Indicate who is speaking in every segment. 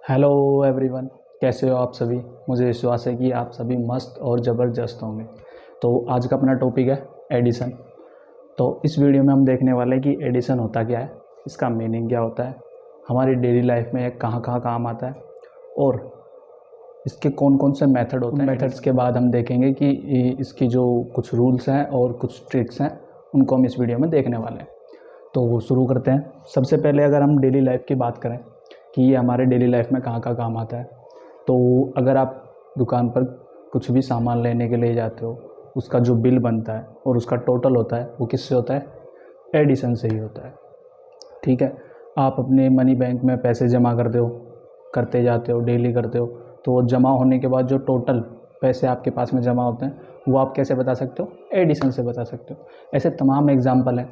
Speaker 1: Hello everyone, कैसे हो आप सभी। मुझे विश्वास है कि आप सभी मस्त और ज़बरदस्त होंगे। तो आज का अपना टॉपिक है एडिशन। तो इस वीडियो में हम देखने वाले हैं कि एडिशन होता क्या है, इसका मीनिंग क्या होता है, हमारी डेली लाइफ में कहाँ कहाँ काम आता है और इसके कौन कौन से मेथड होते हैं। मेथड्स के बाद हम देखेंगे कि इसकी जो कुछ रूल्स हैं और कुछ ट्रिक्स हैं उनको हम इस वीडियो में देखने वाले हैं। तो शुरू करते हैं। सबसे पहले अगर हम डेली लाइफ की बात करें कि ये हमारे डेली लाइफ में कहाँ काम आता है, तो अगर आप दुकान पर कुछ भी सामान लेने के लिए जाते हो, उसका जो बिल बनता है और उसका टोटल होता है वो किससे होता है? एडिशन से ही होता है। ठीक है। आप अपने मनी बैंक में पैसे जमा करते जाते हो, डेली करते हो, तो वो जमा होने के बाद जो टोटल पैसे आपके पास में जमा होते हैं वो आप कैसे बता सकते हो? एडिशन से बता सकते हो। ऐसे तमाम एग्जाम्पल हैं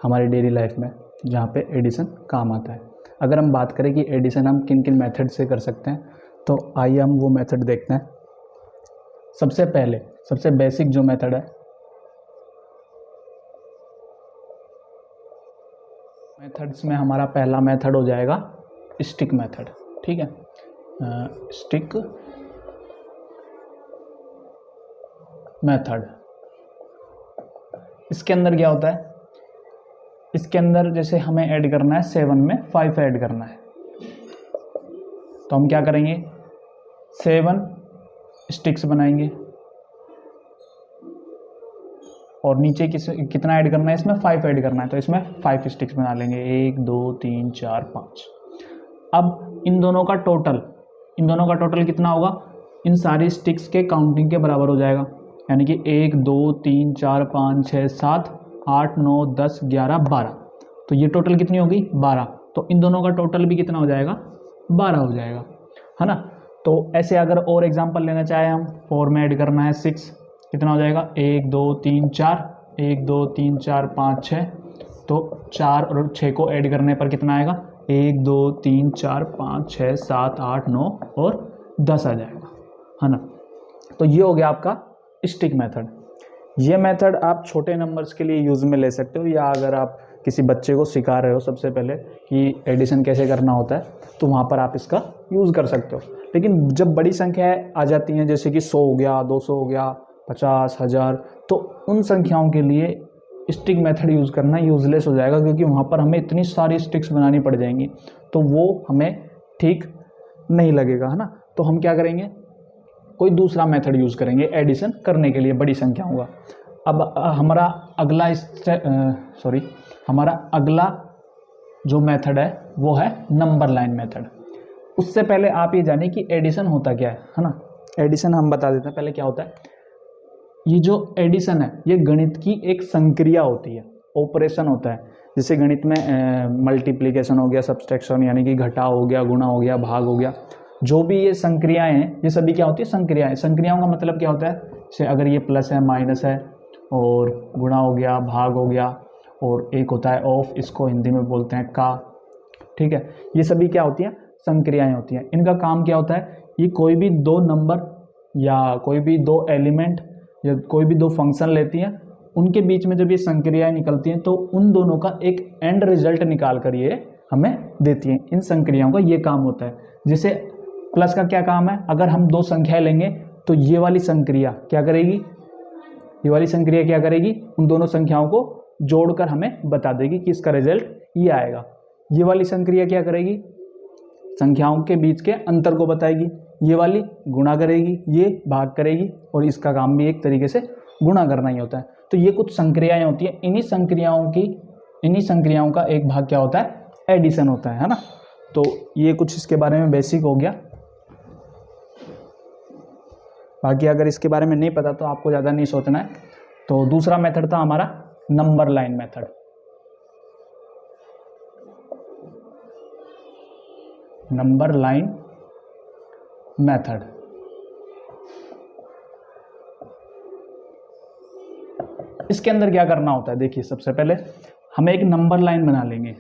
Speaker 1: हमारी डेली लाइफ में जहाँ पे एडिशन काम आता है। अगर हम बात करें कि एडिशन हम किन किन मेथड से कर सकते हैं, तो आइए हम वो मेथड देखते हैं। सबसे पहले सबसे बेसिक जो मेथड है, मेथड्स में हमारा पहला मेथड हो जाएगा स्टिक मेथड। ठीक है, स्टिक मेथड। इसके अंदर क्या होता है? इसके अंदर जैसे हमें ऐड करना है 7 में 5 ऐड करना है, तो हम क्या करेंगे? 7 स्टिक्स बनाएंगे और नीचे कितना ऐड करना है? इसमें 5 ऐड करना है, तो इसमें 5 स्टिक्स बना लेंगे। 1 2 3 4 5। अब इन दोनों का टोटल कितना होगा? इन सारी स्टिक्स के काउंटिंग के बराबर हो जाएगा, यानी कि 1 2 3 4 5 6 7 8 9 10 11 12। तो ये टोटल कितनी होगी? 12। तो इन दोनों का टोटल भी कितना हो जाएगा? 12 हो जाएगा, है ना। तो ऐसे अगर और एग्जांपल लेना चाहे हम, 4 में ऐड करना है 6, कितना हो जाएगा? 1 2 3 4, 1 2 3 4 5 6। तो 4 और 6 को ऐड करने पर कितना आएगा? 1 2 3 4 5 6 7 8 9 और 10 आ जाएगा, है ना। तो ये हो गया आपका स्टिक मेथड। ये मेथड आप छोटे नंबर्स के लिए यूज़ में ले सकते हो, या अगर आप किसी बच्चे को सिखा रहे हो सबसे पहले कि एडिशन कैसे करना होता है, तो वहाँ पर आप इसका यूज़ कर सकते हो। लेकिन जब बड़ी संख्याएं आ जाती हैं, जैसे कि 100 हो गया, 200 हो गया, 50 1000, तो उन संख्याओं के लिए स्टिक मेथड यूज़ करना यूज़लेस हो जाएगा, क्योंकि वहाँ पर हमें इतनी सारी स्टिक्स बनानी पड़ जाएंगी, तो वो हमें ठीक नहीं लगेगा, है ना। तो हम क्या करेंगे? कोई दूसरा मेथड यूज़ करेंगे एडिशन करने के लिए बड़ी संख्याओं का। अब हमारा अगला जो मेथड है वो है नंबर लाइन मेथड। उससे पहले आप ये जानिए कि एडिशन होता क्या है ना। एडिशन हम बता देते हैं पहले क्या होता है। ये जो एडिशन है ये गणित की एक संक्रिया होती है, ऑपरेशन होता है। जैसे गणित में मल्टीप्लिकेशन हो गया, सब्सट्रैक्शन यानी कि घटाव हो गया, गुणा हो गया, भाग हो गया, जो भी ये संक्रियाएं हैं ये सभी क्या होती है? संक्रियाएं। संक्रियाओं का मतलब क्या होता है? जैसे अगर ये प्लस है, माइनस है, और गुणा हो गया, भाग हो गया, और एक होता है ऑफ, इसको हिंदी में बोलते हैं का। ठीक है, ये सभी क्या होती हैं? संक्रियाएं होती हैं। इनका काम क्या होता है? ये कोई भी दो नंबर या कोई भी दो एलिमेंट या कोई भी दो फंक्शन लेती हैं, उनके बीच में जब ये संक्रियाएं निकलती हैं तो उन दोनों का एक एंड रिजल्ट निकाल कर ये हमें देती हैं। इन संक्रियाओं का ये काम होता है। जैसे प्लस का क्या काम है? अगर हम दो संख्याएं लेंगे तो ये वाली संक्रिया क्या करेगी? ये वाली संक्रिया क्या करेगी? उन दोनों संख्याओं को जोड़कर हमें बता देगी कि इसका रिजल्ट ये आएगा। ये वाली संक्रिया क्या करेगी? संख्याओं के बीच के अंतर को बताएगी। ये वाली गुणा करेगी, ये भाग करेगी, और इसका काम भी एक तरीके से गुणा करना ही होता है। तो ये कुछ संक्रियाएं होती हैं। इन्हीं संक्रियाओं का एक भाग क्या होता है? एडिशन होता है ना। तो ये कुछ इसके बारे में बेसिक हो गया। बाकी अगर इसके बारे में नहीं पता तो आपको ज़्यादा नहीं सोचना है। तो दूसरा मेथड था हमारा number line method. Number line method, इसके अंदर क्या करना होता है? देखिए, सबसे पहले हम एक नंबर लाइन बना लेंगे।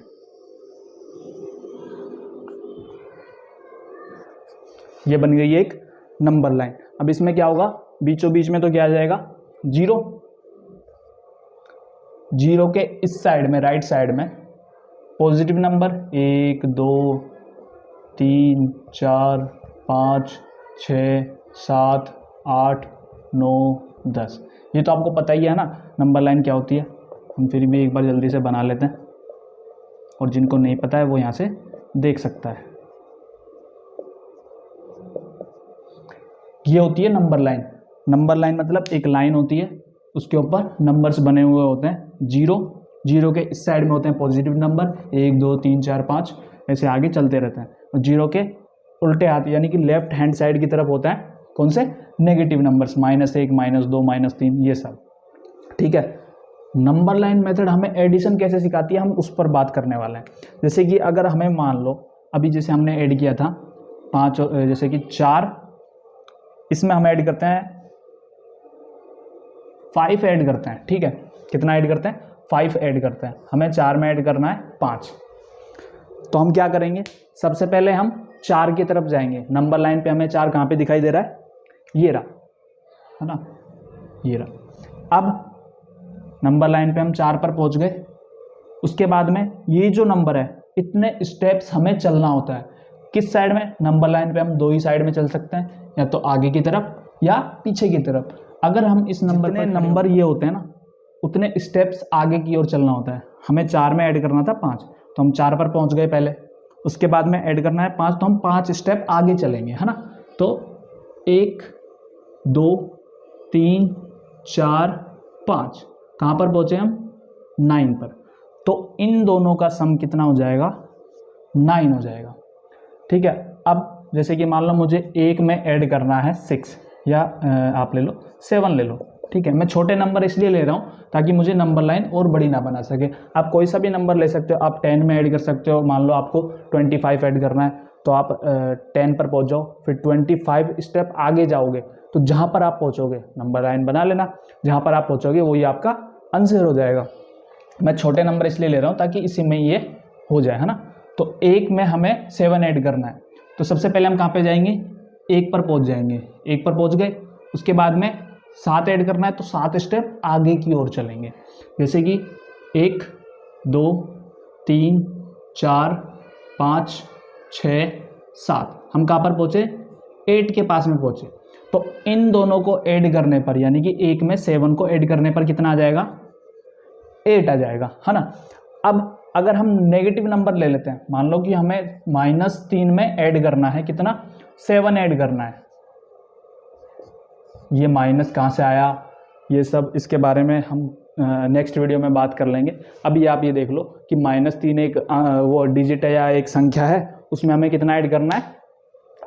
Speaker 1: ये बन गई एक नंबर लाइन। अब इसमें क्या होगा? बीचों बीच में तो क्या आ जाएगा? जीरो। जीरो के इस साइड में, राइट साइड में, पॉजिटिव नंबर 1 2 3 4 5 6 7 8 9 10। ये तो आपको पता ही है ना नंबर लाइन क्या होती है, हम फिर भी एक बार जल्दी से बना लेते हैं, और जिनको नहीं पता है वो यहाँ से देख सकता है। ये होती है नंबर लाइन। नंबर लाइन मतलब एक लाइन होती है, उसके ऊपर नंबर्स बने हुए होते हैं। जीरो के इस साइड में होते हैं पॉजिटिव नंबर 1 2 3 4 5, ऐसे आगे चलते रहते हैं। और जीरो के उल्टे हाथ यानी कि लेफ्ट हैंड साइड की तरफ होता है कौन से, नेगेटिव नंबर्स, -1 -2 -3 ये सब। ठीक है, नंबर लाइन मेथड हमें एडिशन कैसे सिखाती है हम उस पर बात करने वाले हैं। जैसे कि अगर हमें मान लो अभी जैसे हमने ऐड किया था 5, जैसे कि 4, इसमें हम ऐड करते हैं 5 ऐड करते हैं। ठीक है, कितना ऐड करते हैं, 5 ऐड करते हैं। हमें 4 में ऐड करना है 5। तो हम क्या करेंगे, सबसे पहले हम 4 की तरफ जाएंगे। नंबर लाइन पे हमें 4 कहाँ पे दिखाई दे रहा है, ये रहा, है ना, ये रहा। अब नंबर लाइन पे हम 4 पर पहुंच गए। उसके बाद में ये जो नंबर है इतने स्टेप्स हमें चलना होता है। किस साइड में, नंबर लाइन पे हम 2 ही साइड में चल सकते हैं, या तो आगे की तरफ या पीछे की तरफ। अगर हम इस नंबर पर नंबर ये होते हैं ना उतने स्टेप्स आगे की ओर चलना होता है। हमें 4 में ऐड करना था 5, तो हम 4 पर पहुंच गए पहले। उसके बाद में ऐड करना है 5, तो हम 5 स्टेप आगे चलेंगे, है ना। तो 1 2 3 4 5, कहाँ पर पहुंचे हम, 9 पर। तो इन दोनों का सम कितना हो जाएगा, 9 हो जाएगा। ठीक है, अब जैसे कि मान लो मुझे 1 में ऐड करना है 6, या आप ले लो 7 ले लो। ठीक है, मैं छोटे नंबर इसलिए ले रहा हूँ ताकि मुझे नंबर लाइन और बड़ी ना बना सके। आप कोई सा भी नंबर ले सकते हो, आप 10 में ऐड कर सकते हो। मान लो आपको 25 ऐड करना है तो आप 10 पर पहुँच जाओ, फिर 25 स्टेप आगे जाओगे तो जहाँ पर आप पहुँचोगे नंबर लाइन बना लेना, जहाँ पर आप पहुँचोगे वही आपका आंसर हो जाएगा। मैं छोटे नंबर इसलिए ले रहा हूँ ताकि इसी में ये हो जाए, है ना। तो 1 में हमें 7 ऐड करना है, तो सबसे पहले हम कहाँ पे जाएंगे, 1 पर पहुँच जाएंगे। 1 पर पहुँच गए, उसके बाद में 7 ऐड करना है, तो 7 स्टेप आगे की ओर चलेंगे। जैसे कि 1 2 3 4 5 6 7, हम कहाँ पर पहुँचे, 8 के पास में पहुँचे। तो इन दोनों को ऐड करने पर यानी कि 1 में 7 को ऐड करने पर कितना आ जाएगा, 8 आ जाएगा, है ना। अब अगर हम नेगेटिव नंबर ले लेते हैं, मान लो कि हमें -3 में ऐड करना है कितना, 7 ऐड करना है। ये माइनस कहाँ से आया, ये सब इसके बारे में हम नेक्स्ट वीडियो में बात कर लेंगे। अभी आप ये देख लो कि -3 एक वो डिजिट है या एक संख्या है, उसमें हमें कितना ऐड करना है,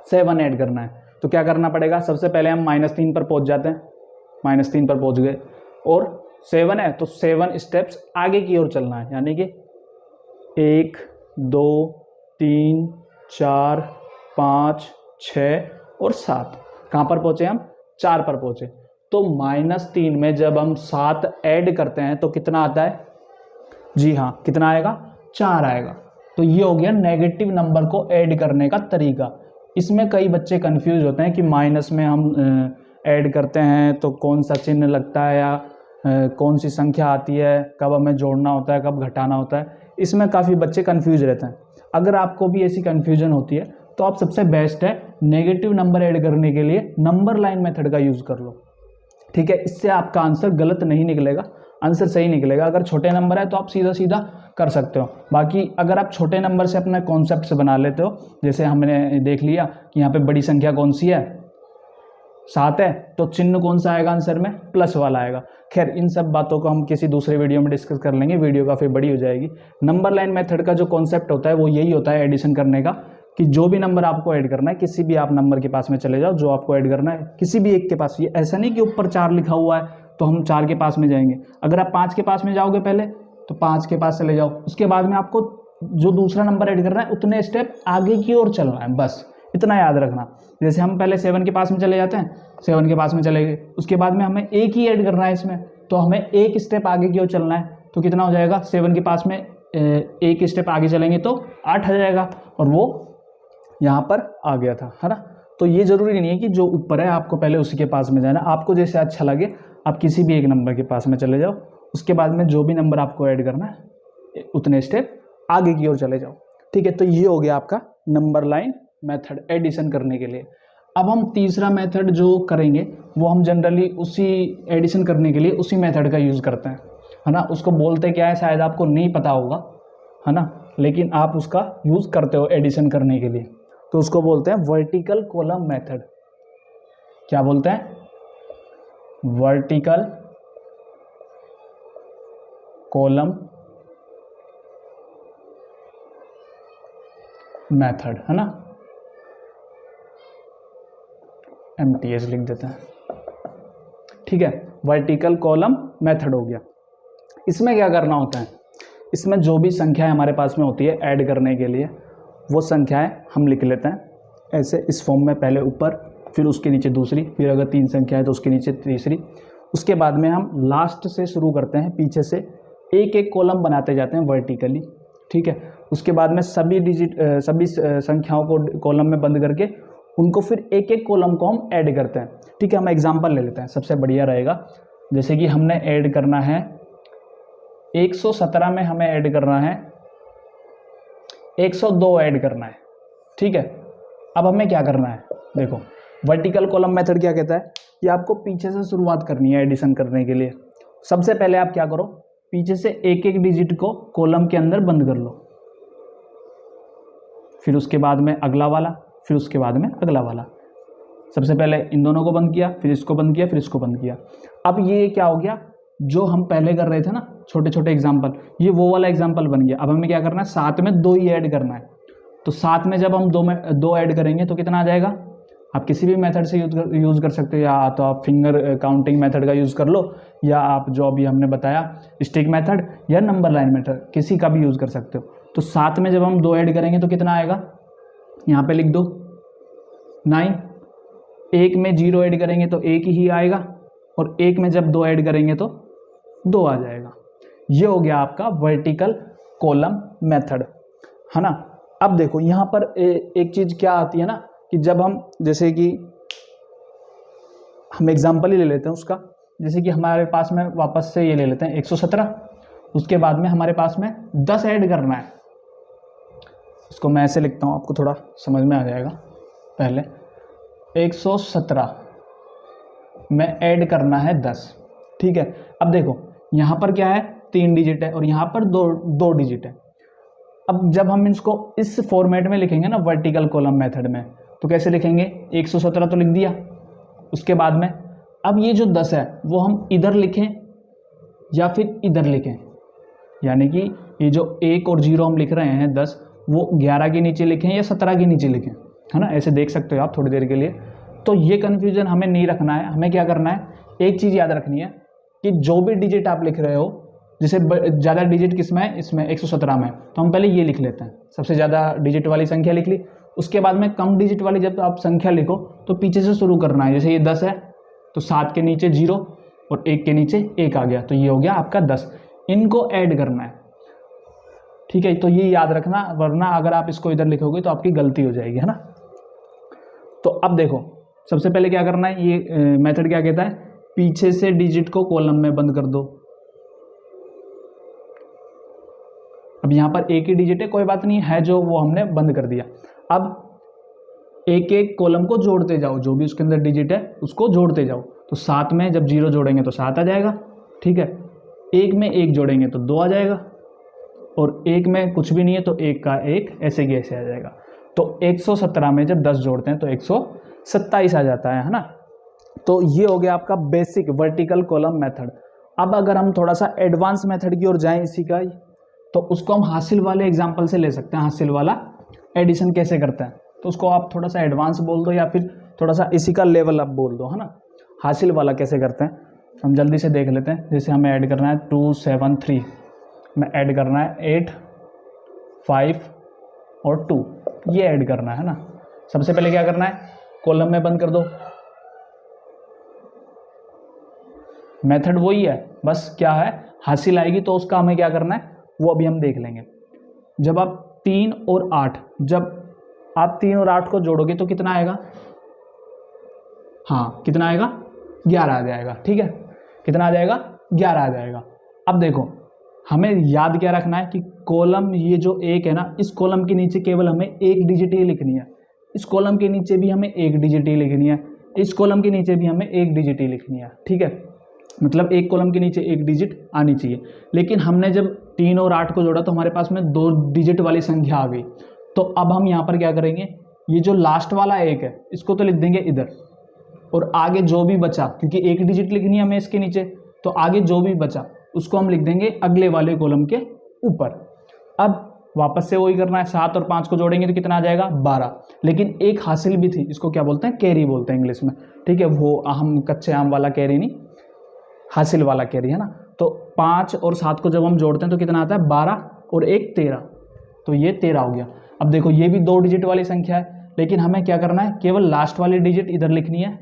Speaker 1: 7 ऐड करना है। तो क्या करना पड़ेगा, सबसे पहले हम -3 पर पहुंच जाते हैं। -3 पर पहुंच गए और 7 है तो 7 स्टेप्स आगे की ओर चलना है, यानी कि 1 2 3 4 5 6 और 7। कहाँ पर पहुंचे हम, 4 पर पहुंचे। तो -3 में जब हम 7 ऐड करते हैं तो कितना आता है, जी हाँ, कितना आएगा, 4 आएगा। तो ये हो गया नेगेटिव नंबर को ऐड करने का तरीका। इसमें कई बच्चे कंफ्यूज होते हैं कि माइनस में हम ऐड करते हैं तो कौन सा चिन्ह लगता है, या कौन सी संख्या आती है, कब हमें जोड़ना होता है, कब घटाना होता है। इसमें काफ़ी बच्चे कंफ्यूज रहते हैं। अगर आपको भी ऐसी कन्फ्यूजन होती है तो आप सबसे बेस्ट है नेगेटिव नंबर ऐड करने के लिए नंबर लाइन मेथड का यूज़ कर लो। ठीक है, इससे आपका आंसर गलत नहीं निकलेगा, आंसर सही निकलेगा। अगर छोटे नंबर है तो आप सीधा सीधा कर सकते हो। बाकी अगर आप छोटे नंबर से अपना कॉन्सेप्ट से बना लेते हो, जैसे हमने देख लिया कि यहाँ पे बड़ी संख्या कौन सी है, 7 है, तो चिन्ह कौन सा आएगा आंसर में, प्लस वाला आएगा। खैर इन सब बातों को हम किसी दूसरे वीडियो में डिस्कस कर लेंगे, वीडियो काफ़ी बड़ी हो जाएगी। नंबर लाइन मेथड का जो कॉन्सेप्ट होता है वो यही होता है एडिशन करने का, कि जो भी नंबर आपको ऐड करना है, किसी भी आप नंबर के पास में चले जाओ, जो आपको ऐड करना है किसी भी एक के पास। ये ऐसा नहीं कि ऊपर 4 लिखा हुआ है तो हम 4 के पास में जाएंगे। अगर आप 5 के पास में जाओगे पहले तो 5 के पास चले जाओ, उसके बाद में आपको जो दूसरा नंबर ऐड करना है उतने स्टेप आगे की ओर चलना है, बस इतना याद रखना। जैसे हम पहले 7 के पास में चले जाते हैं, 7 के पास में चले गए, उसके बाद में हमें 1 ही ऐड करना है इसमें, तो हमें 1 स्टेप आगे की ओर चलना है। तो कितना हो जाएगा, 7 के पास में 1 स्टेप आगे चलेंगे तो 8 आ जाएगा, और वो यहाँ पर आ गया था, है ना। तो ये जरूरी नहीं है कि जो ऊपर है आपको पहले उसी के पास में जाना, आपको जैसे अच्छा लगे आप किसी भी एक नंबर के पास में चले जाओ, उसके बाद में जो भी नंबर आपको ऐड करना है उतने स्टेप आगे की ओर चले जाओ। ठीक है, तो ये हो गया आपका नंबर लाइन मेथड एडिशन करने के लिए। अब हम तीसरा मेथड जो करेंगे वो हम जनरली उसी एडिशन करने के लिए उसी मेथड का यूज़ करते हैं, है ना। उसको बोलते क्या है शायद आपको नहीं पता होगा, है ना, लेकिन आप उसका यूज़ करते हो एडिशन करने के लिए। तो उसको बोलते हैं वर्टिकल कॉलम मेथड। क्या बोलते हैं? वर्टिकल कॉलम मेथड, है ना। MTH लिख देते हैं, ठीक है। वर्टिकल कॉलम मेथड हो गया। इसमें क्या करना होता है, इसमें जो भी संख्याएं हमारे पास में होती है ऐड करने के लिए, वो संख्याएं हम लिख लेते हैं ऐसे इस फॉर्म में, पहले ऊपर फिर उसके नीचे दूसरी, फिर अगर 3 संख्या है तो उसके नीचे तीसरी। उसके बाद में हम लास्ट से शुरू करते हैं, पीछे से एक एक कॉलम बनाते जाते हैं वर्टिकली, ठीक है। उसके बाद में सभी संख्याओं को कॉलम में बंद करके उनको फिर एक एक कॉलम को हम ऐड करते हैं, ठीक है। हम एग्जांपल ले लेते हैं, सबसे बढ़िया रहेगा। जैसे कि हमने ऐड करना है 117 में हमें ऐड करना है 102 ऐड करना है, ठीक है। अब हमें क्या करना है, देखो वर्टिकल कॉलम मेथड क्या कहता है कि आपको पीछे से शुरुआत करनी है एडिशन करने के लिए। सबसे पहले आप क्या करो, पीछे से एक एक डिजिट को कॉलम के अंदर बंद कर लो, फिर उसके बाद में अगला वाला, फिर उसके बाद में अगला वाला। सबसे पहले इन दोनों को बंद किया, फिर इसको बंद किया, फिर इसको बंद किया। अब ये क्या हो गया, जो हम पहले कर रहे थे ना छोटे छोटे एग्जाम्पल, ये वो वाला एग्जाम्पल बन गया। अब हमें क्या करना है, साथ में 2 ही ऐड करना है। तो साथ में जब हम 2 ऐड करेंगे तो कितना आ जाएगा, आप किसी भी मेथड से यूज़ कर सकते हो, या तो आप फिंगर काउंटिंग मेथड का यूज़ कर लो, या आप जो अभी हमने बताया स्टिक मेथड या नंबर लाइन मेथड, किसी का भी यूज़ कर सकते हो। तो साथ में जब हम 2 ऐड करेंगे तो कितना आएगा, यहाँ पे लिख दो 9। एक में 0 ऐड करेंगे तो 1 ही आएगा, और एक में जब 2 ऐड करेंगे तो 2 आ जाएगा। ये हो गया आपका वर्टिकल कॉलम मेथड, है ना। अब देखो यहाँ पर एक चीज़ क्या आती है ना, कि जब हम जैसे कि हम एग्जाम्पल ही ले लेते हैं उसका, जैसे कि हमारे पास में वापस से ये ले लेते हैं 117, उसके बाद में हमारे पास में 10 ऐड करना है। इसको मैं ऐसे लिखता हूँ, आपको थोड़ा समझ में आ जाएगा। पहले 117 में ऐड करना है 10, ठीक है। अब देखो यहाँ पर क्या है, 3 डिजिट है और यहाँ पर 2 डिजिट है। अब जब हम इसको इस फॉर्मेट में लिखेंगे ना वर्टिकल कॉलम मेथड में, तो कैसे लिखेंगे, 117 तो लिख दिया, उसके बाद में अब ये जो 10 है वो हम इधर लिखें या फिर इधर लिखें, यानी कि ये जो 1 और 0 हम लिख रहे हैं 10, वो 11 के नीचे लिखें या 17 के नीचे लिखें, है ना। ऐसे देख सकते हो आप थोड़ी देर के लिए। तो ये कन्फ्यूजन हमें नहीं रखना है। हमें क्या करना है, एक चीज़ याद रखनी है कि जो भी डिजिट आप लिख रहे हो, जैसे ज़्यादा डिजिट किस में है, इसमें 117 में, तो हम पहले ये लिख लेते हैं, सबसे ज़्यादा डिजिट वाली संख्या लिख ली। उसके बाद में कम डिजिट वाली जब आप संख्या लिखो तो पीछे से शुरू करना है। जैसे ये 10 है तो 7 के नीचे 0 और 1 के नीचे 1 आ गया, तो ये हो गया आपका 10। इनको ऐड करना है, ठीक है। तो ये याद रखना, वरना अगर आप इसको इधर लिखोगे तो आपकी गलती हो जाएगी, है ना। तो अब देखो सबसे पहले क्या करना है, ये मेथड क्या कहता है, पीछे से डिजिट को कॉलम में बंद कर दो। अब यहाँ पर एक ही डिजिट है, कोई बात नहीं है, जो वो हमने बंद कर दिया। अब एक एक कॉलम को जोड़ते जाओ, जो भी उसके अंदर डिजिट है उसको जोड़ते जाओ। तो 7 में जब 0 जोड़ेंगे तो 7 आ जाएगा, ठीक है। 1 में 1 जोड़ेंगे तो 2 आ जाएगा, और 1 में कुछ भी नहीं है तो 1 का 1 ऐसे की ऐसे आ जाएगा। तो 117 में जब 10 जोड़ते हैं तो 127 आ जाता है ना। तो ये हो गया आपका बेसिक वर्टिकल कॉलम मेथड। अब अगर हम थोड़ा सा एडवांस मेथड की ओर जाएं इसी का, तो उसको हम हासिल वाले एग्जाम्पल से ले सकते हैं। हासिल वाला एडिशन कैसे करते हैं, तो उसको आप थोड़ा सा एडवांस बोल दो या फिर थोड़ा सा इसी का लेवल अप बोल दो, है ना। हासिल वाला कैसे करते हैं हम जल्दी से देख लेते हैं। जैसे हमें ऐड करना है 273 में ऐड करना है 8, 5 और 2, ये ऐड करना है ना। सबसे पहले क्या करना है, कॉलम में बंद कर दो। मेथड वही है, बस क्या है हासिल आएगी तो उसका हमें क्या करना है वो अभी हम देख लेंगे। जब आप 3 और 8, जब आप 3 और 8 को जोड़ोगे तो कितना आएगा, हाँ कितना आएगा, 11 आ जाएगा, ठीक है। कितना आ जाएगा, 11 आ जाएगा। अब देखो हमें याद क्या रखना है कि कॉलम ये जो एक है ना, इस कॉलम के नीचे केवल हमें एक डिजिट ही लिखनी है। इस कॉलम के नीचे भी हमें एक डिजिट ही लिखनी है, इस कॉलम के नीचे भी हमें एक डिजिट ही लिखनी है, ठीक है। मतलब एक कॉलम के नीचे एक डिजिट आनी चाहिए। लेकिन हमने जब 3 और 8 को जोड़ा तो हमारे पास में 2 डिजिट वाली संख्या आ गई। तो अब हम यहाँ पर क्या करेंगे, ये जो लास्ट वाला एक है इसको तो लिख देंगे इधर, और आगे जो भी बचा, क्योंकि एक डिजिट लिखनी है हमें इसके नीचे, तो आगे जो भी बचा उसको हम लिख देंगे अगले वाले कॉलम के ऊपर। अब वापस से वही करना है, 7 और 5 को जोड़ेंगे तो कितना आ जाएगा 12। लेकिन एक हासिल भी थी, इसको क्या बोलते हैं, कैरी बोलते हैं इंग्लिश में, ठीक है। वो हम कच्चे आम वाला कैरी नहीं, हासिल वाला कैरी है ना। तो 5 और 7 को जब हम जोड़ते हैं तो कितना आता है 12 और 1 13, तो ये 13 हो गया। अब देखो ये भी 2 डिजिट वाली संख्या है, लेकिन हमें क्या करना है, केवल लास्ट वाली डिजिट इधर लिखनी है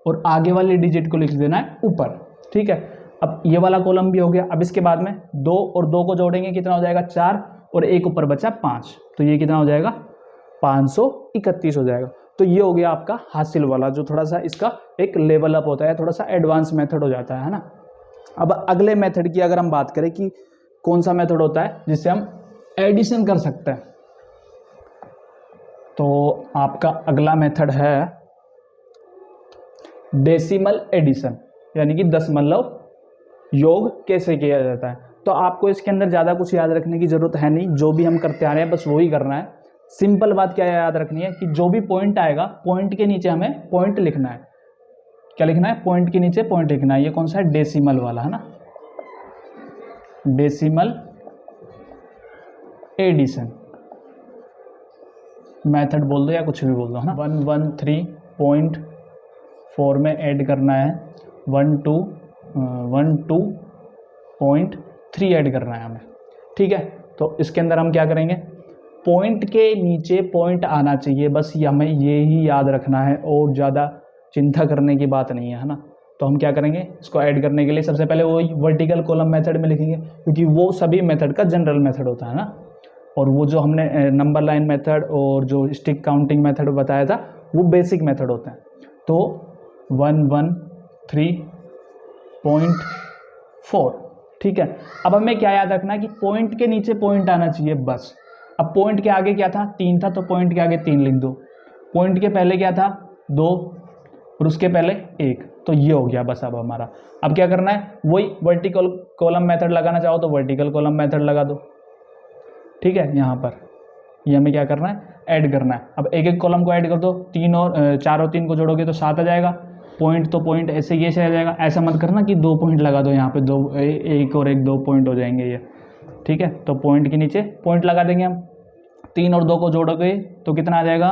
Speaker 1: और आगे वाली डिजिट को लिख देना है ऊपर, ठीक है। अब ये वाला कॉलम भी हो गया। अब इसके बाद में 2 और 2 को जोड़ेंगे कितना हो जाएगा 4, और एक ऊपर बचा 5, तो ये कितना हो जाएगा 531 हो जाएगा। तो ये हो गया आपका हासिल वाला, जो थोड़ा सा इसका एक लेवल अप होता है, थोड़ा सा एडवांस मेथड हो जाता है ना। अब अगले मेथड की अगर हम बात करें कि कौन सा मेथड होता है जिससे हम एडिशन कर सकते हैं, तो आपका अगला मेथड है डेसिमल एडिशन, यानी कि दशमलव योग कैसे किया जाता है। तो आपको इसके अंदर ज़्यादा कुछ याद रखने की ज़रूरत है नहीं, जो भी हम करते आ रहे हैं बस वही करना है। सिंपल बात क्या याद रखनी है कि जो भी पॉइंट आएगा, पॉइंट के नीचे हमें पॉइंट लिखना है। क्या लिखना है, पॉइंट के नीचे पॉइंट लिखना है। ये कौन सा है, डेसिमल वाला है ना, डेसिमल एडिशन मेथड बोल दो या कुछ भी बोल दो, है ना। 113.4 में ऐड करना है, 112.3 ऐड करना है हमें, ठीक है। तो इसके अंदर हम क्या करेंगे, पॉइंट के नीचे पॉइंट आना चाहिए, बस ये हमें ये ही याद रखना है, और ज़्यादा चिंता करने की बात नहीं है ना। तो हम क्या करेंगे, इसको ऐड करने के लिए सबसे पहले वही वर्टिकल कॉलम मेथड में लिखेंगे, क्योंकि वो सभी मेथड का जनरल मेथड होता है ना। और वो जो हमने नंबर लाइन मेथड और जो स्टिक काउंटिंग मेथड बताया था वो बेसिक मेथड होते हैं। तो 113.4, ठीक है। अब हमें क्या याद रखना है कि पॉइंट के नीचे पॉइंट आना चाहिए बस। अब पॉइंट के आगे क्या था, 3 था, तो पॉइंट के आगे 3 लिख दो। पॉइंट के पहले क्या था 2, और उसके पहले 1, तो ये हो गया बस। अब हमारा अब क्या करना है, वही वर्टिकल कॉलम मेथड लगाना चाहो तो वर्टिकल कॉलम मेथड लगा दो, ठीक है। यहाँ पर ये हमें क्या करना है, ऐड करना है। अब एक एक कॉलम को ऐड कर दो, 4 और 3 को जोड़ोगे तो 7 आ जाएगा। पॉइंट तो पॉइंट ऐसे ये से आ जाएगा, ऐसा मत करना कि 2 पॉइंट लगा दो यहाँ पे, 1 और 1 2 पॉइंट हो जाएंगे ये, ठीक है। तो पॉइंट के नीचे पॉइंट लगा देंगे हम। 3 और 2 को जोड़ोगे तो कितना आ जाएगा,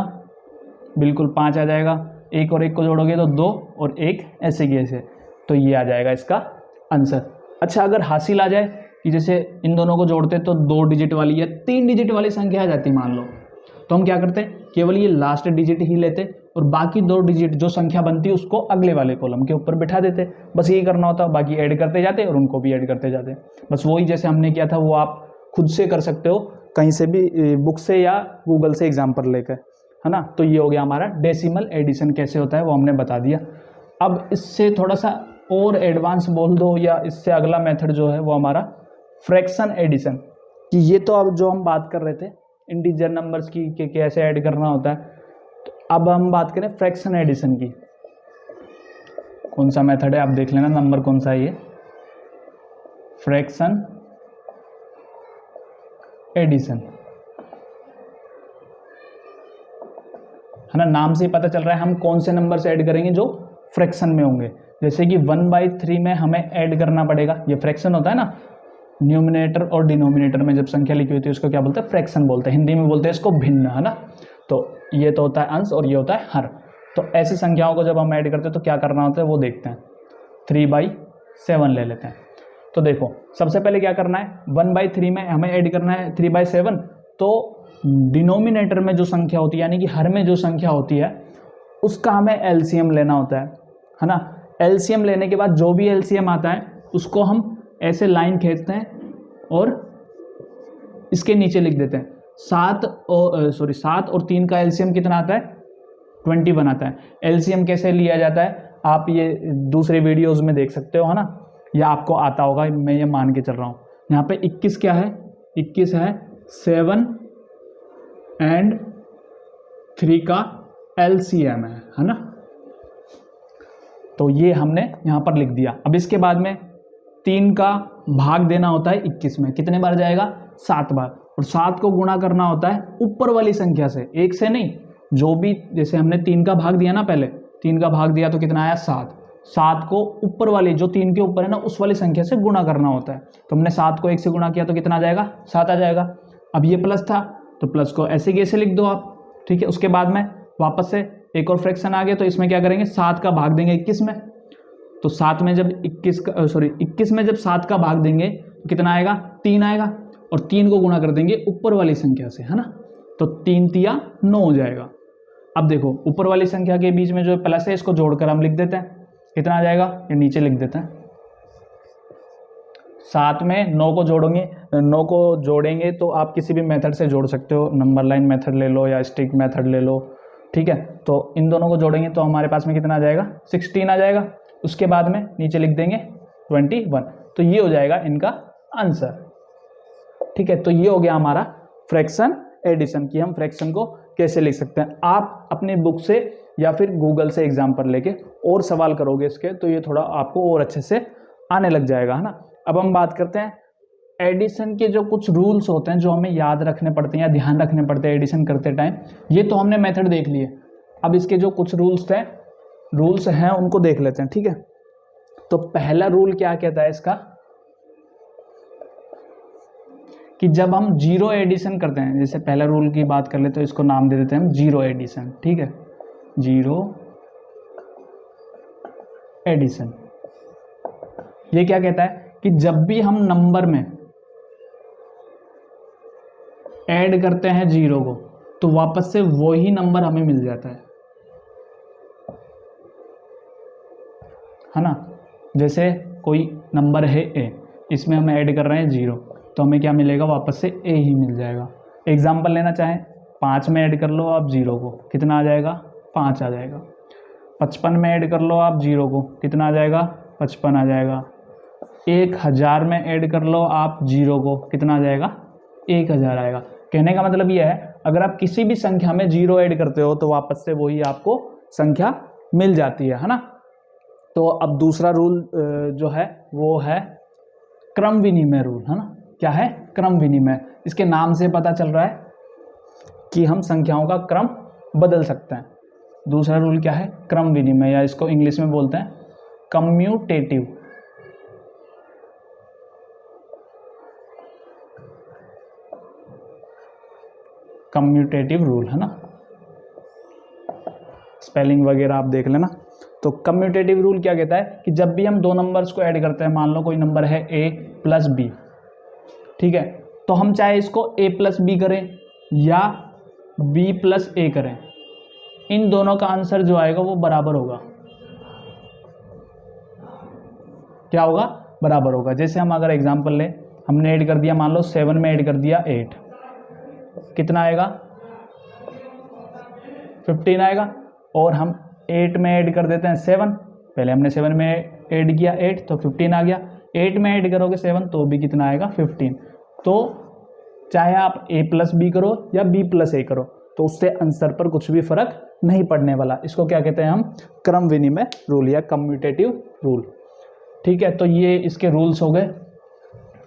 Speaker 1: बिल्कुल 5 आ जाएगा। 1 और 1 को जोड़ोगे तो 2 और 1 ऐसे की ऐसे, तो ये आ जाएगा इसका आंसर। अच्छा, अगर हासिल आ जाए कि जैसे इन दोनों को जोड़ते तो 2 डिजिट वाली या 3 डिजिट वाली संख्या आ जाती मान लो, तो हम क्या करते हैं, केवल ये लास्ट डिजिट ही लेते और बाकी 2 डिजिट जो संख्या बनती है उसको अगले वाले कॉलम के ऊपर बिठा देते। बस यही करना होता, बाकी ऐड करते जाते और उनको भी ऐड करते जाते। बस वही जैसे हमने किया था वो आप खुद से कर सकते हो, कहीं से भी, बुक से या गूगल से एग्जाम्पल लेकर, है ना। तो ये हो गया हमारा डेसिमल एडिशन कैसे होता है वो हमने बता दिया। अब इससे थोड़ा सा और एडवांस बोल दो, या इससे अगला मेथड जो है वो हमारा फ्रैक्शन एडिशन, कि ये तो अब जो हम बात कर रहे थे इंटीजर नंबर्स की कि कैसे ऐड करना होता है, तो अब हम बात करें फ्रैक्शन एडिशन की। कौन सा मेथड है आप देख लेना, नंबर कौन सा है ये, फ्रैक्शन एडिशन, है ना। नाम से ही पता चल रहा है हम कौन से नंबर से ऐड करेंगे जो फ्रैक्शन में होंगे। जैसे कि 1/3 में हमें ऐड करना पड़ेगा, ये फ्रैक्शन होता है ना। न्यूमिनेटर और डिनोमिनेटर में जब संख्या लिखी होती है उसको क्या बोलते हैं, फ्रैक्शन बोलते हैं। हिंदी में बोलते हैं इसको भिन्न, है ना। तो ये तो होता है अंश और ये होता है हर। तो ऐसी संख्याओं को जब हम ऐड करते हैं तो क्या करना होता है वो देखते हैं। 3/7 ले लेते हैं। तो देखो सबसे पहले क्या करना है, 1/3 में हमें ऐड करना है 3/7। तो डिनोमिनेटर में जो संख्या होती है, यानी कि हर में जो संख्या होती है उसका हमें एलसीएम लेना होता है ना। एलसीएम लेने के बाद जो भी एलसीएम आता है उसको हम ऐसे लाइन खींचते हैं और इसके नीचे लिख देते हैं। 7 और 3 का एलसीएम कितना आता है, 21 आता है। एलसीएम कैसे लिया जाता है आप ये दूसरे वीडियोस में देख सकते हो, है ना, या आपको आता होगा, मैं ये मान के चल रहा हूँ। यहाँ पे 21 क्या है, 21 है 7 and 3 का LCM है ना। तो ये हमने यहाँ पर लिख दिया। अब इसके बाद में 3 का भाग देना होता है 21 में, कितने बार जाएगा? 7 बार। और 7 को गुणा करना होता है ऊपर वाली संख्या से, एक से नहीं, जो भी, जैसे हमने 3 का भाग दिया ना, पहले 3 का भाग दिया तो कितना आया? 7। 7 को ऊपर वाली, जो 3 के ऊपर है ना, उस वाली संख्या से गुणा करना होता है। तो हमने 7 को 1 से गुणा किया तो कितना आ जाएगा? 7 आ जाएगा। अब ये प्लस था तो प्लस को ऐसे कैसे लिख दो आप, ठीक है। उसके बाद में वापस से एक और फ्रैक्शन आ गया, तो इसमें क्या करेंगे? 7 का भाग देंगे 21 में। तो 7 में जब 21 में जब 7 का भाग देंगे तो कितना आएगा? 3 आएगा। और 3 को गुणा कर देंगे ऊपर वाली संख्या से, है ना। तो 3 तिया 9 हो जाएगा। अब देखो ऊपर वाली संख्या के बीच में जो प्लस है इसको जोड़कर हम लिख देते हैं, कितना आ जाएगा? ये नीचे लिख देते हैं। 7 में 9 को जोड़ेंगे तो आप किसी भी मेथड से जोड़ सकते हो, नंबर लाइन मेथड ले लो या स्टिक मेथड ले लो, ठीक है। तो इन दोनों को जोड़ेंगे तो हमारे पास में कितना आ जाएगा? 16 आ जाएगा। उसके बाद में नीचे लिख देंगे 21। तो ये हो जाएगा इनका आंसर, ठीक है। तो ये हो गया हमारा फ्रैक्शन एडिशन कि हम फ्रैक्शन को कैसे लिख सकते हैं। आप अपने बुक से या फिर गूगल से एग्जाम्पल लेके और सवाल करोगे इसके, तो ये थोड़ा आपको और अच्छे से आने लग जाएगा, है ना। अब हम बात करते हैं एडिशन के जो कुछ रूल्स होते हैं जो हमें याद रखने पड़ते हैं या ध्यान रखने पड़ते हैं एडिशन करते टाइम। ये तो हमने मेथड देख लिए, अब इसके जो कुछ रूल्स हैं उनको देख लेते हैं, ठीक है। तो पहला रूल क्या कहता है इसका, कि जब हम जीरो एडिशन करते हैं, जैसे पहला रूल की बात कर ले तो इसको नाम दे देते हैं हम जीरो एडिशन, ठीक है। जीरो एडिशन ये क्या कहता है कि जब भी हम नंबर में ऐड करते हैं जीरो को तो वापस से वही नंबर हमें मिल जाता है ना। जैसे कोई नंबर है ए, इसमें हम ऐड कर रहे हैं जीरो, तो हमें क्या मिलेगा? वापस से ए ही मिल जाएगा। एग्जाम्पल लेना चाहें, 5 में ऐड कर लो आप जीरो को, कितना आ जाएगा? 5 आ जाएगा। 55 में ऐड कर लो आप जीरो को, कितना आ जाएगा? 55 आ जाएगा। 1000 में ऐड कर लो आप जीरो को, कितना आ जाएगा? 1000 आएगा। कहने का मतलब यह है, अगर आप किसी भी संख्या में जीरो ऐड करते हो तो वापस से वही आपको संख्या मिल जाती है ना। तो अब दूसरा रूल जो है वो है क्रम विनिमय रूल, है ना। क्या है? क्रम विनिमय। इसके नाम से पता चल रहा है कि हम संख्याओं का क्रम बदल सकते हैं। दूसरा रूल क्या है? क्रम विनिमय, या इसको इंग्लिश में बोलते हैं कम्यूटेटिव। कम्यूटेटिव रूल, है ना। स्पेलिंग वगैरह आप देख लेना। तो कम्यूटेटिव रूल क्या कहता है कि जब भी हम दो नंबर्स को ऐड करते हैं, मान लो कोई नंबर है a प्लस बी, ठीक है, तो हम चाहे इसको a प्लस बी करें या b प्लस ए करें, इन दोनों का आंसर जो आएगा वो बराबर होगा। क्या होगा? बराबर होगा। जैसे हम अगर एग्जांपल लें, हमने ऐड कर दिया, मान लो 7 में ऐड कर दिया 8, कितना आएगा? 15 आएगा। और हम 8 में ऐड कर देते हैं 7, पहले हमने 7 में ऐड किया 8 तो 15 आ गया। 8 में ऐड करोगे 7 तो भी कितना आएगा? 15। तो चाहे आप a प्लस बी करो या b प्लस ए करो, तो उससे आंसर पर कुछ भी फर्क नहीं पड़ने वाला। इसको क्या कहते हैं हम? क्रम विनिमय रूल या कम्यूटेटिव रूल, ठीक है। तो ये इसके रूल्स हो गए।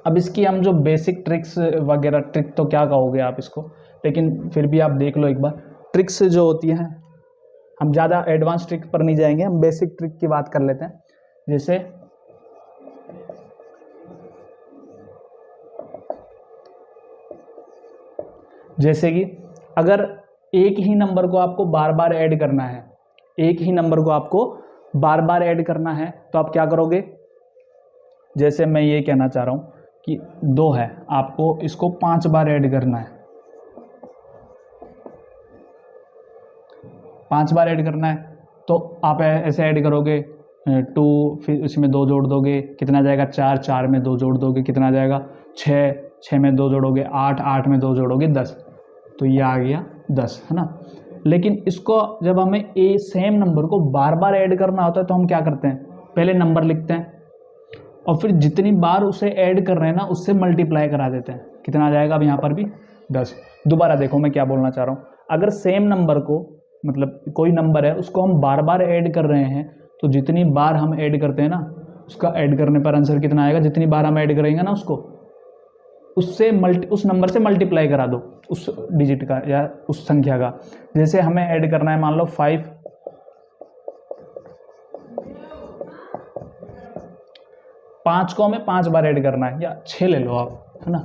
Speaker 1: अब इसकी हम जो बेसिक ट्रिक्स वगैरह, ट्रिक तो क्या कहोगे आप इसको, लेकिन फिर भी आप देख लो एक बार। ट्रिक्स जो होती हैं, हम ज़्यादा एडवांस ट्रिक पर नहीं जाएंगे, हम बेसिक ट्रिक की बात कर लेते हैं। जैसे कि अगर एक ही नंबर को आपको बार बार ऐड करना है, एक ही नंबर को आपको बार बार ऐड करना है, तो आप क्या करोगे? जैसे मैं ये कहना चाह रहा हूँ कि 2 है, आपको इसको 5 बार ऐड करना है, 5 बार ऐड करना है, तो आप ऐसे ऐड करोगे 2, फिर इसमें 2 जोड़ दोगे, कितना जाएगा? 4, 4 में 2 जोड़ दोगे, कितना जाएगा? 6, 6 में 2 जोड़ोगे 8, 8 में 2 जोड़ोगे 10, तो ये आ गया 10, है ना। लेकिन इसको जब हमें सेम नंबर को बार बार ऐड करना होता है तो हम क्या करते हैं? पहले नंबर लिखते हैं और फिर जितनी बार उसे ऐड कर रहे हैं ना उससे मल्टीप्लाई करा देते हैं, कितना आ जाएगा? अब यहाँ पर भी 10। दोबारा देखो मैं क्या बोलना चाह रहा हूँ। अगर सेम नंबर को, मतलब कोई नंबर है उसको हम बार बार ऐड कर रहे हैं, तो जितनी बार हम ऐड करते हैं ना, उसका ऐड करने पर आंसर कितना आएगा, जितनी बार हम ऐड करेंगे ना उसको, उससे उस नंबर से मल्टीप्लाई करा दो उस डिजिट का या उस संख्या का। जैसे हमें ऐड करना है मान लो 5, 5 को हमें 5 बार ऐड करना है, या 6 ले लो आप, है ना।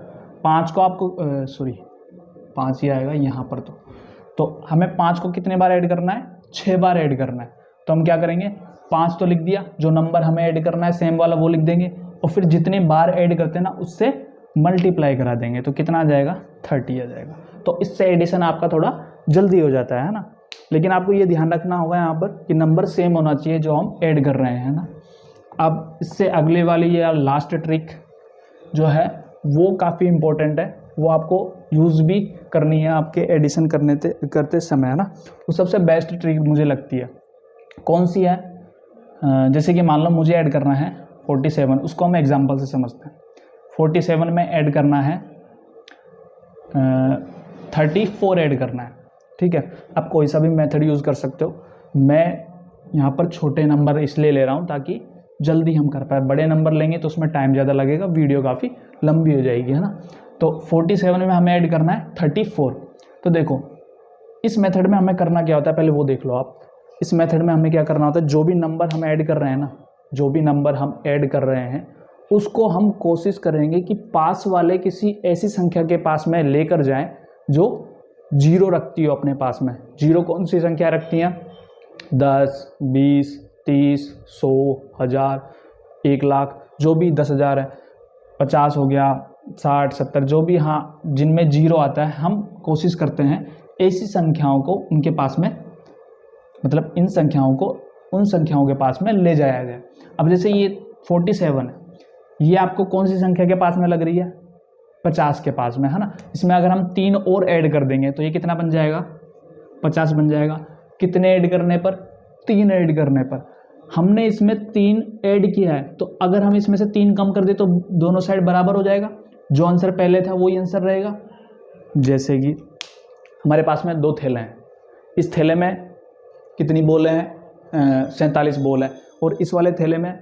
Speaker 1: 5 को आपको सॉरी 5 ही आएगा यहाँ पर, तो हमें 5 को कितने बार ऐड करना है, 6 बार ऐड करना है। तो हम क्या करेंगे, 5 तो लिख दिया, जो नंबर हमें ऐड करना है सेम वाला वो लिख देंगे, और फिर जितने बार ऐड करते हैं ना उससे मल्टीप्लाई करा देंगे, तो कितना आ जाएगा, 30 आ जाएगा। तो इससे एडिशन आपका थोड़ा जल्दी हो जाता है ना। लेकिन आपको ये ध्यान रखना होगा यहाँ पर कि नंबर सेम होना चाहिए जो हम ऐड कर रहे हैं ना। अब इससे अगले वाली या लास्ट ट्रिक जो है वो काफ़ी इम्पोर्टेंट है, वो आपको यूज़ भी करनी है आपके एडिशन करते समय, है ना। तो सबसे बेस्ट ट्रिक मुझे लगती है कौन सी है, जैसे कि मान लो मुझे ऐड करना है 47, उसको हम एग्जांपल से समझते हैं। 47 में ऐड करना है 34 ऐड करना है, ठीक है। आप कोई सा भी मेथड यूज़ कर सकते हो। मैं यहाँ पर छोटे नंबर इसलिए ले रहा हूँ ताकि जल्दी हम कर पाए, बड़े नंबर लेंगे तो उसमें टाइम ज़्यादा लगेगा, वीडियो काफ़ी लंबी हो जाएगी, है ना। तो 47 में हमें ऐड करना है 34। तो देखो इस मेथड में हमें करना क्या होता है, पहले वो देख लो आप। इस मेथड में हमें क्या करना होता है, जो भी नंबर हम ऐड कर रहे हैं ना, जो भी नंबर हम ऐड कर रहे हैं उसको हम कोशिश करेंगे कि पास वाले किसी ऐसी संख्या के पास में लेकर जाएं जो 0 रखती हो अपने पास में। 0 कौन सी संख्या रखती हैं, 10, 20, 30, 100, 1000, 1 लाख, जो भी 10,000 है, 50 हो गया, 60, 70, जो भी, हाँ जिनमें 0 आता है, हम कोशिश करते हैं ऐसी संख्याओं को उनके पास में, मतलब इन संख्याओं को उन संख्याओं के पास में ले जाया जाए। अब जैसे ये 47 है, ये आपको कौन सी संख्या के पास में लग रही है, 50 के पास में, है ना। इसमें अगर हम 3 और ऐड कर देंगे तो ये कितना बन जाएगा, 50 बन जाएगा। कितने ऐड करने पर, 3 ऐड करने पर। हमने इसमें 3 ऐड किया है, तो अगर हम इसमें से 3 कम कर दे तो दोनों साइड बराबर हो जाएगा, जो आंसर पहले था वही आंसर रहेगा। जैसे कि हमारे पास में 2 थैले हैं, इस थैले में कितनी बॉल हैं, 47 बॉल है, और इस वाले थैले में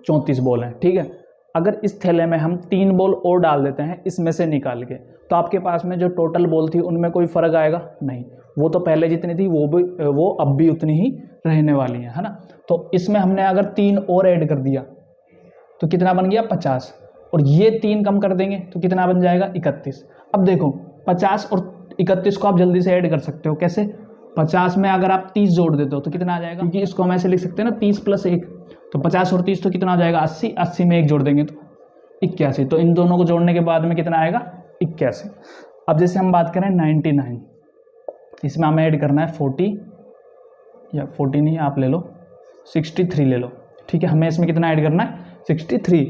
Speaker 1: 34 बॉल हैं, ठीक है। अगर इस थैले में हम 3 बॉल और डाल देते हैं इसमें से निकाल के, तो आपके पास में जो टोटल बॉल थी उनमें कोई फ़र्क आएगा नहीं, वो तो पहले जितनी थी वो अब भी उतनी ही रहने वाली है ना। तो इसमें हमने अगर 3 और ऐड कर दिया तो कितना बन गया, 50, और ये 3 कम कर देंगे तो कितना बन जाएगा, 31। अब देखो 50 और 31 को आप जल्दी से ऐड कर सकते हो, कैसे, 50 में अगर आप 30 जोड़ देते हो तो कितना आ जाएगा, क्योंकि इसको हम ऐसे लिख सकते हैं ना, 30 + 1, तो 50 और 30 तो कितना आ जाएगा, 80, 80 में 1 जोड़ देंगे तो 81। तो इन दोनों को जोड़ने के बाद में कितना आएगा, 81। अब जैसे हम बात करें 99, इसमें हमें ऐड करना है 40, या 40 नहीं आप ले लो, 63 ले लो, ठीक है। हमें इसमें कितना ऐड करना है, 63।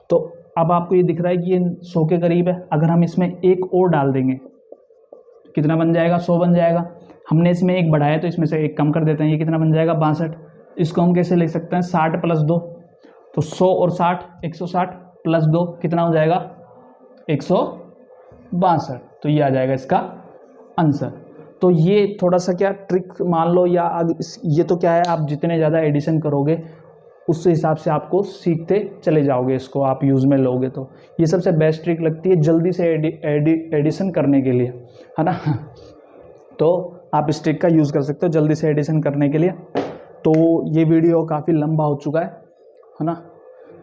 Speaker 1: तो अब आपको ये दिख रहा है कि ये 100 के करीब है, अगर हम इसमें 1 और डाल देंगे कितना बन जाएगा, 100 बन जाएगा। हमने इसमें 1 बढ़ाया तो इसमें से 1 कम कर देते हैं, ये कितना बन जाएगा, 62। इसको हम कैसे लिख सकते हैं, 60 + 2, तो 100 और 60, 160 + 2 कितना हो जाएगा, 162। तो ये आ जाएगा इसका आंसर। तो ये थोड़ा सा क्या ट्रिक मान लो, या ये तो क्या है, आप जितने ज़्यादा एडिशन करोगे उस हिसाब से आपको सीखते चले जाओगे, इसको आप यूज़ में लोगे। तो ये सबसे बेस्ट ट्रिक लगती है जल्दी से एडिशन करने के लिए, है ना। तो आप इस ट्रिक का यूज़ कर सकते हो जल्दी से एडिशन करने के लिए। तो ये वीडियो काफ़ी लंबा हो चुका है ना।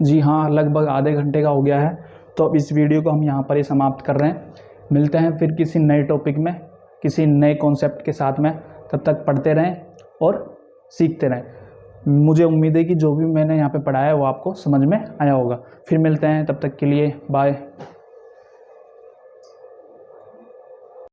Speaker 1: जी हाँ, लगभग आधे घंटे का हो गया है। तो अब इस वीडियो को हम यहाँ पर ही समाप्त कर रहे हैं। मिलते हैं फिर किसी नए टॉपिक में, किसी नए कॉन्सेप्ट के साथ में। तब तक पढ़ते रहें और सीखते रहें। मुझे उम्मीद है कि जो भी मैंने यहाँ पे पढ़ाया है वो आपको समझ में आया होगा। फिर मिलते हैं, तब तक के लिए बाय।